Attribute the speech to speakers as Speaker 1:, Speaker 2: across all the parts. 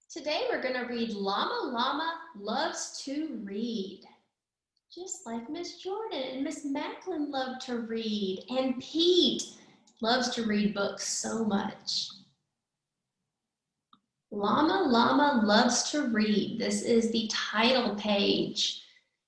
Speaker 1: Today we're going to read Llama Llama Loves to Read. Just like Miss Jordan and Miss Macklin love to read, and Pete loves to read books so much. Llama Llama Loves to Read. This is the title page.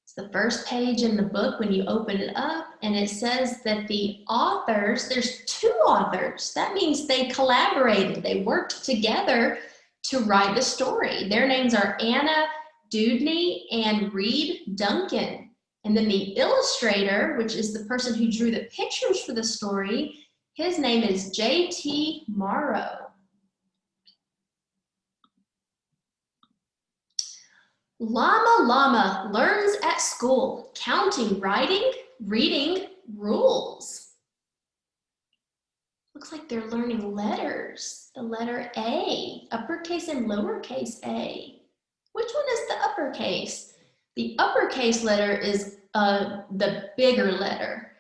Speaker 1: It's the first page in the book when you open it up, and it says that the authors, there's two authors. That means they collaborated. They worked together to write the story. Their names are Anna Dewdney and Reed Duncan. And then the illustrator, which is the person who drew the pictures for the story, his name is J.T. Morrow. Llama Llama learns at school, counting, writing, reading, rules. Looks like they're learning letters. The letter A, uppercase and lowercase a. Which one is the uppercase? The uppercase letter is the bigger letter.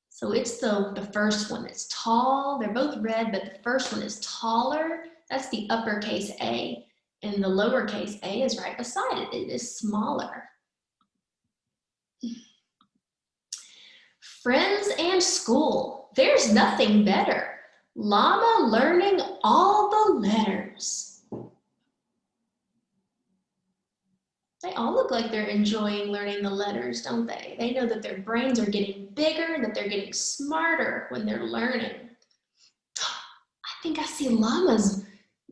Speaker 1: So it's the first one. It's tall. They're both red, but the first one is taller. That's the uppercase A. And the lowercase a is right beside it. It is smaller. Friends and school. There's nothing better. Llama learning all the letters. They all look like they're enjoying learning the letters, don't they? They know that their brains are getting bigger, that they're getting smarter when they're learning. I think I see Llama's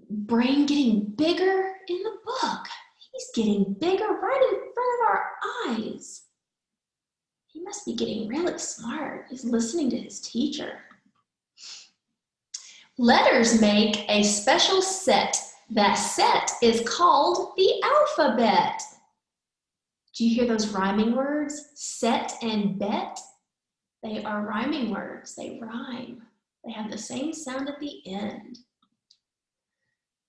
Speaker 1: brain getting bigger in the book. He's getting bigger right in front of our eyes. He must be getting really smart. He's listening to his teacher. Letters make a special set. That set is called the alphabet. Do you hear those rhyming words? Set and bet? They are rhyming words. They rhyme. They have the same sound at the end.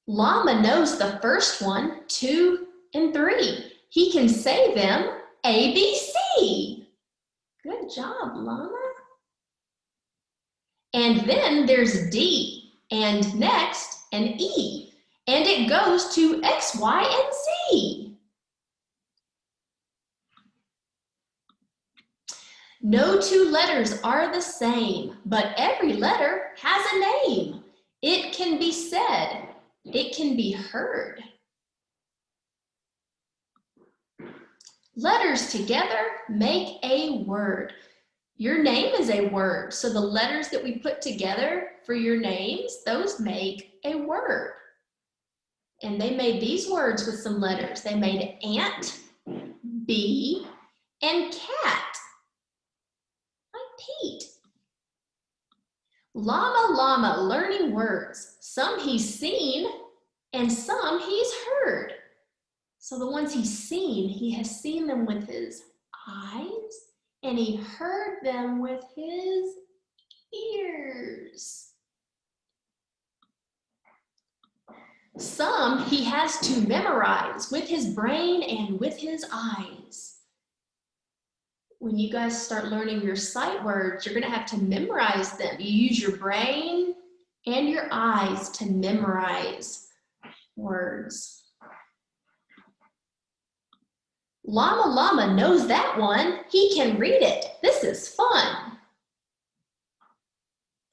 Speaker 1: Llama knows the first one, 2, and 3. He can say them A, B, C. Good job, Llama. And then there's D, and next an E, and it goes to X, Y, and Z. No two letters are the same, but every letter has a name. It can be said. It can be heard. Letters together make a word. Your name is a word, so the letters that we put together for your names, those make a word. And they made these words with some letters. They made ant, bee, and cat, like Pete. Llama Llama learning words. Some he's seen and some he's heard. So the ones he's seen, he has seen them with his eyes and he heard them with his ears. Some he has to memorize with his brain and with his eyes. When you guys start learning your sight words, you're going to have to memorize them. You use your brain and your eyes to memorize words. Llama Llama knows that one. He can read it. This is fun.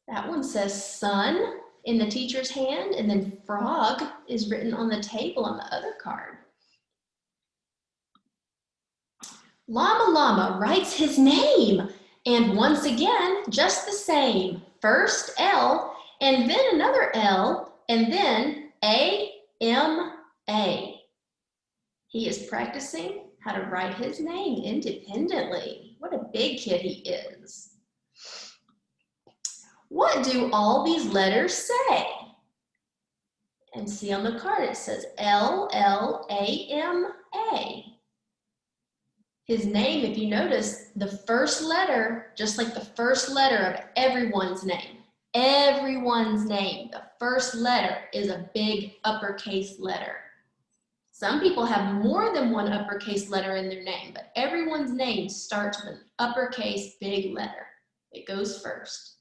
Speaker 1: That one says sun in the teacher's hand, and then frog is written on the table on the other card. Llama Llama writes his name, and once again, just the same. First L, and then another L, and then A-M-A. He is practicing how to write his name independently. What a big kid he is. What do all these letters say? And see on the card it says L-L-A-M-A. His name, if you notice, the first letter, just like the first letter of everyone's name, the first letter is a big uppercase letter. Some people have more than one uppercase letter in their name, but everyone's name starts with an uppercase big letter. It goes first.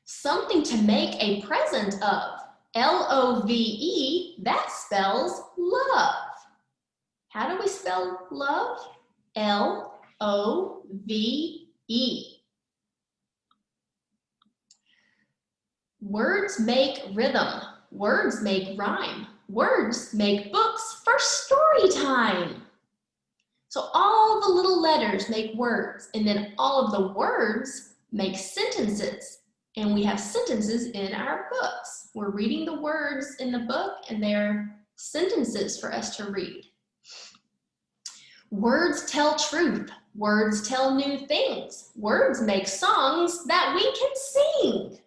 Speaker 1: Something to make a present of. L-O-V-E, that spells love. How do we spell love? L-O-V-E. Words make rhythm. Words make rhyme. Words make books for story time. So all the little letters make words, and then all of the words make sentences. And we have sentences in our books. We're reading the words in the book, and they're sentences for us to read. Words tell truth. Words tell new things. Words make songs that we can sing.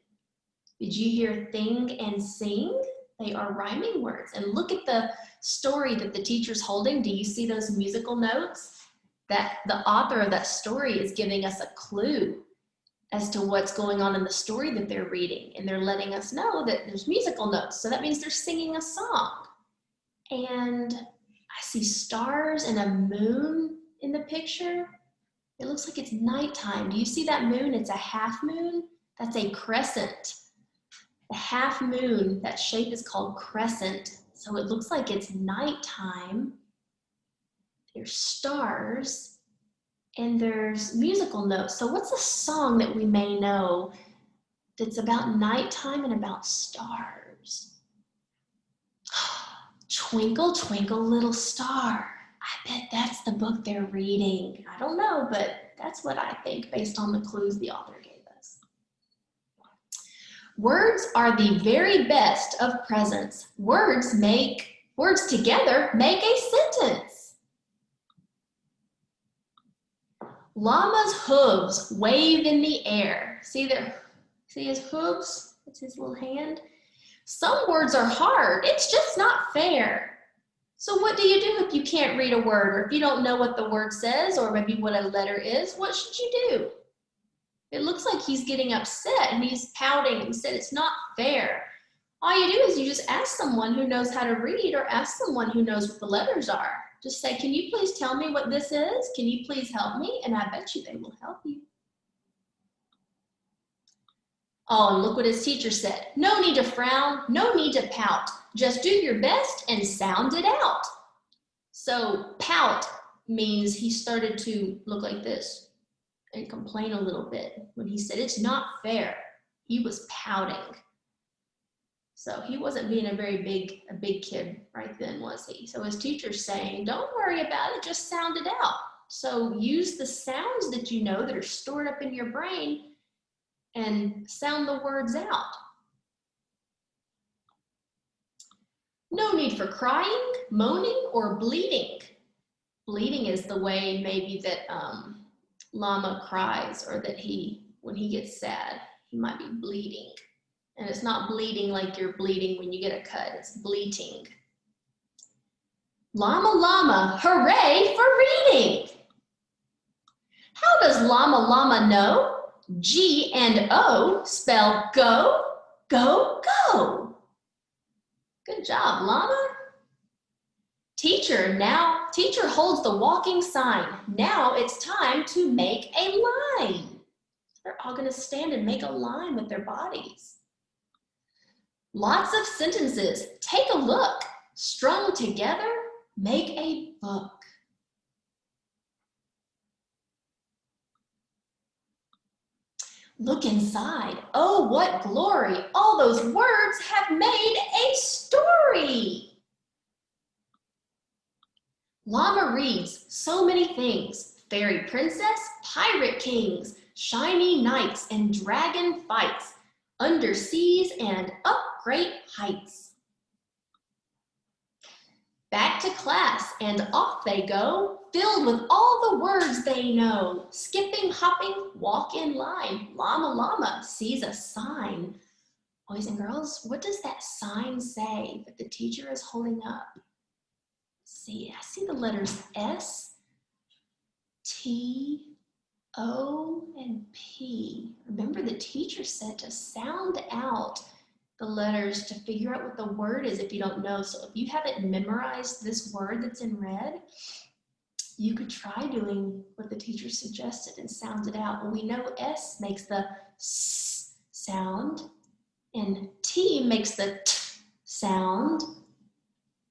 Speaker 1: Did you hear thing and sing? They are rhyming words. And look at the story that the teacher's holding. Do you see those musical notes? That the author of that story is giving us a clue as to what's going on in the story that they're reading. And they're letting us know that there's musical notes. So that means they're singing a song. And I see stars and a moon in the picture. It looks like it's nighttime. Do you see that moon? It's a half moon. That's a crescent. The half moon, that shape is called crescent. So it looks like it's nighttime. There's stars and there's musical notes. So what's a song that we may know that's about nighttime and about stars? Twinkle, twinkle, little star. I bet that's the book they're reading. I don't know, but that's what I think based on the clues the author gave us. Words are the very best of presents. Words together make a sentence. Llama's hooves wave in the air. See his hooves? That's his little hand. Some words are hard. It's just not fair. So what do you do if you can't read a word, or if you don't know what the word says, or maybe what a letter is? What should you do? It looks like he's getting upset and he's pouting and said it's not fair. All you do is you just ask someone who knows how to read, or ask someone who knows what the letters are. Just say, can you please tell me what this is? Can you please help me? And I bet you they will help you. Oh, and look what his teacher said. No need to frown, no need to pout. Just do your best and sound it out. So pout means he started to look like this and complain a little bit. When he said it's not fair, he was pouting. So he wasn't being a big kid right then, was he? So his teacher's saying, don't worry about it, just sound it out. So use the sounds that you know that are stored up in your brain and sound the words out. No need for crying, moaning, or bleating. Bleating is the way maybe that Llama cries, or that when he gets sad, he might be bleeding. And it's not bleeding like you're bleeding when you get a cut, it's bleating. Llama, llama, hooray for reading. How does llama, llama know? G and O spell go, go, go. Good job, llama. Teacher holds the walking sign. Now it's time to make a line. They're all going to stand and make a line with their bodies. Lots of sentences. Take a look. Strung together, make a book. Look inside. Oh, what glory. All those words have made a story. Llama reads so many things. Fairy princess, pirate kings, shiny knights, and dragon fights, under seas and up great heights. Back to class and off they go, filled with all the words they know. Skipping, hopping, walk in line. Llama, llama sees a sign. Boys and girls, what does that sign say that the teacher is holding up? See, I see the letters S, T, O, and P. Remember, the teacher said to sound out the letters to figure out what the word is if you don't know. So if you haven't memorized this word that's in red, you could try doing what the teacher suggested and sound it out. Well, we know S makes the S sound, and T makes the T sound.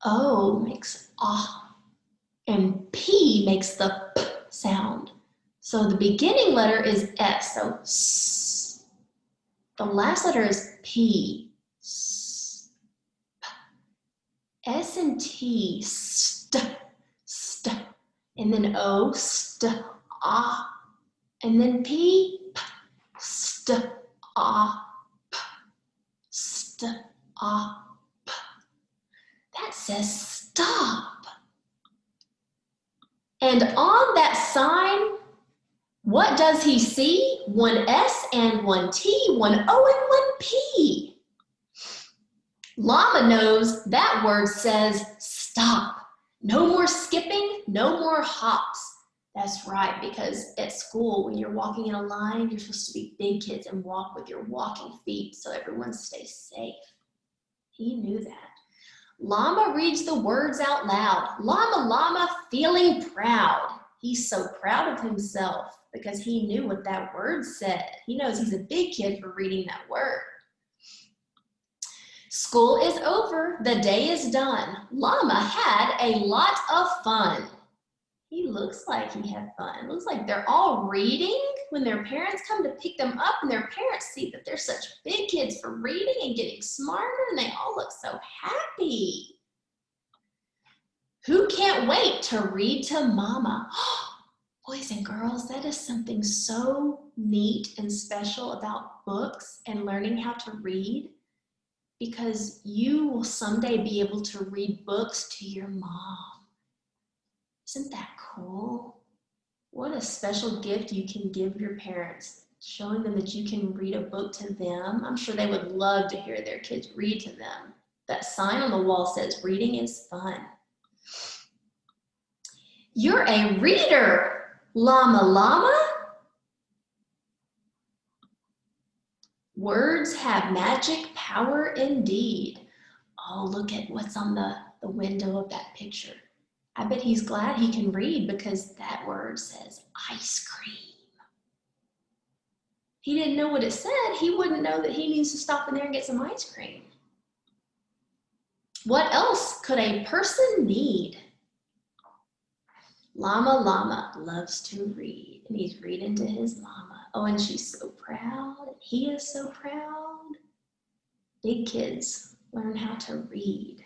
Speaker 1: O makes ah, and P makes the P sound. So the beginning letter is S, so S. The last letter is P. S, S and T, st, st. And then O, st, ah. And then P, p, st, ah, p, st, ah, p. That says stop. And on that sign, what does he see? One S and one T, one O and one P. Llama knows that word says stop. No more skipping, no more hops. That's right, because at school, when you're walking in a line, you're supposed to be big kids and walk with your walking feet so everyone stays safe. He knew that. Llama reads the words out loud. Llama, llama, feeling proud. He's so proud of himself because he knew what that word said. He knows he's a big kid for reading that word. School is over. The day is done. Llama had a lot of fun. He looks like he had fun. It looks like they're all reading when their parents come to pick them up, and their parents see that they're such big kids for reading and getting smarter, and they all look so happy. Who can't wait to read to Mama? Boys and girls, that is something so neat and special about books and learning how to read, because you will someday be able to read books to your mom. Isn't that cool? What a special gift you can give your parents, showing them that you can read a book to them. I'm sure they would love to hear their kids read to them. That sign on the wall says, reading is fun. You're a reader, llama llama. Words have magic power indeed. Oh, look at what's on the window of that picture. I bet he's glad he can read because that word says ice cream. He didn't know what it said. He wouldn't know that he needs to stop in there and get some ice cream. What else could a person need? Llama llama loves to read, and he's reading to his mama. Oh, and she's so proud. He is so proud. Big kids learn how to read.